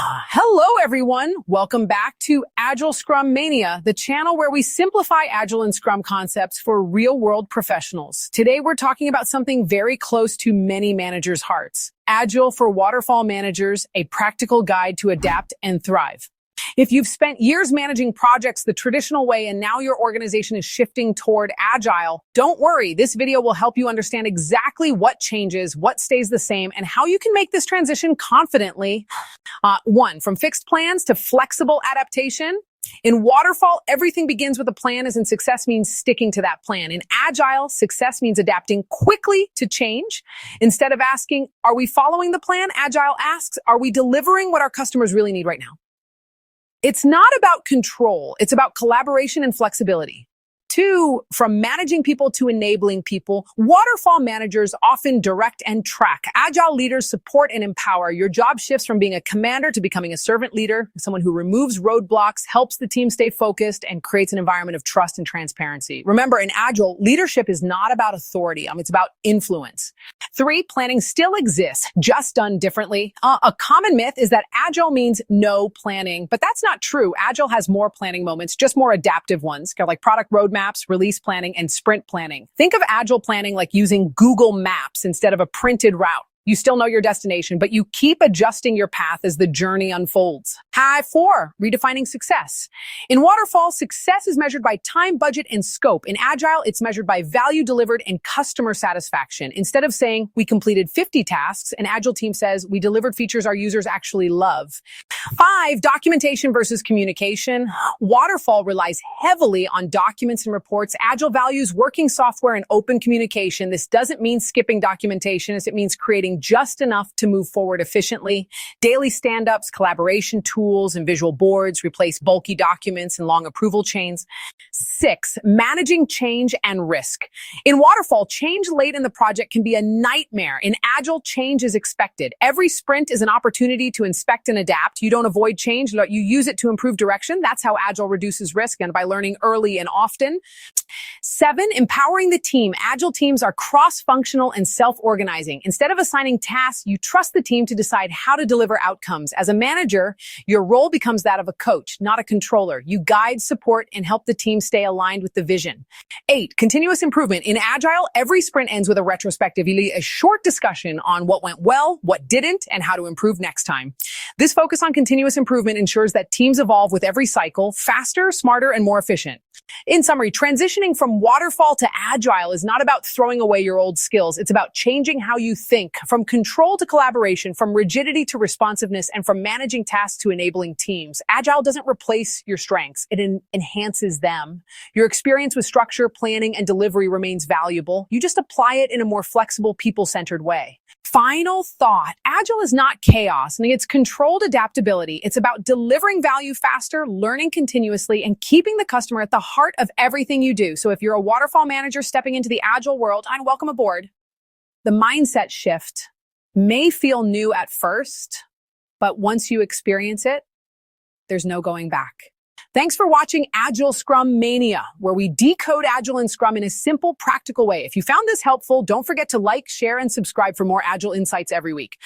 Hello, everyone. Welcome back to Agile Scrum Mania, the channel where we simplify Agile and Scrum concepts for real-world professionals. Today, we're talking about something very close to many managers' hearts. Agile for Waterfall managers, a practical guide to adapt and thrive. If you've spent years managing projects the traditional way and now your organization is shifting toward Agile, don't worry. This video will help you understand exactly what changes, what stays the same, and how you can make this transition confidently. One, from fixed plans to flexible adaptation. In Waterfall, everything begins with a plan, as in success means sticking to that plan. In Agile, success means adapting quickly to change. Instead of asking, are we following the plan? Agile asks, are we delivering what our customers really need right now? It's not about control. It's about collaboration and flexibility. Two, from managing people to enabling people, Waterfall managers often direct and track. Agile leaders support and empower. Your job shifts from being a commander to becoming a servant leader, someone who removes roadblocks, helps the team stay focused, and creates an environment of trust and transparency. Remember, in Agile, leadership is not about authority. It's about influence. Three, planning still exists, just done differently. A common myth is that Agile means no planning, but that's not true. Agile has more planning moments, just more adaptive ones, kind of like product roadmaps, release planning, and sprint planning. Think of Agile planning like using Google Maps instead of a printed route. You still know your destination, but you keep adjusting your path as the journey unfolds. Four, redefining success. In Waterfall, success is measured by time, budget, and scope. In Agile, it's measured by value delivered and customer satisfaction. Instead of saying, we completed 50 tasks, an Agile team says, we delivered features our users actually love. Five, documentation versus communication. Waterfall relies heavily on documents and reports. Agile values working software and open communication. This doesn't mean skipping documentation, as it means creating just enough to move forward efficiently. Daily stand-ups, collaboration tools, and visual boards replace bulky documents and long approval chains. Six, managing change and risk. In Waterfall, change late in the project can be a nightmare. In Agile, change is expected. Every sprint is an opportunity to inspect and adapt. You don't avoid change, you use it to improve direction. That's how Agile reduces risk, and by learning early and often. Seven, empowering the team. Agile teams are cross-functional and self-organizing. Instead of assigning tasks, you trust the team to decide how to deliver outcomes. As a manager, your role becomes that of a coach, not a controller. You guide, support, and help the team stay aligned with the vision. Eight, continuous improvement. In Agile, every sprint ends with a retrospective, a short discussion on what went well, what didn't, and how to improve next time. This focus on continuous improvement ensures that teams evolve with every cycle, faster, smarter, and more efficient. In summary, transitioning from Waterfall to Agile is not about throwing away your old skills. It's about changing how you think, from control to collaboration, from rigidity to responsiveness, and from managing tasks to enabling teams. Agile doesn't replace your strengths. It enhances them. Your experience with structure, planning, and delivery remains valuable. You just apply it in a more flexible, people-centered way. Final thought. Agile is not chaos, and it's controlled adaptability. It's about delivering value faster, learning continuously, and keeping the customer at the heart of everything you do. So if you're a Waterfall manager stepping into the Agile world, I'd welcome aboard. The mindset shift may feel new at first, but once you experience it, there's no going back. Thanks for watching Agile Scrum Mania, where we decode Agile and Scrum in a simple, practical way. If you found this helpful, don't forget to like, share, and subscribe for more Agile insights every week.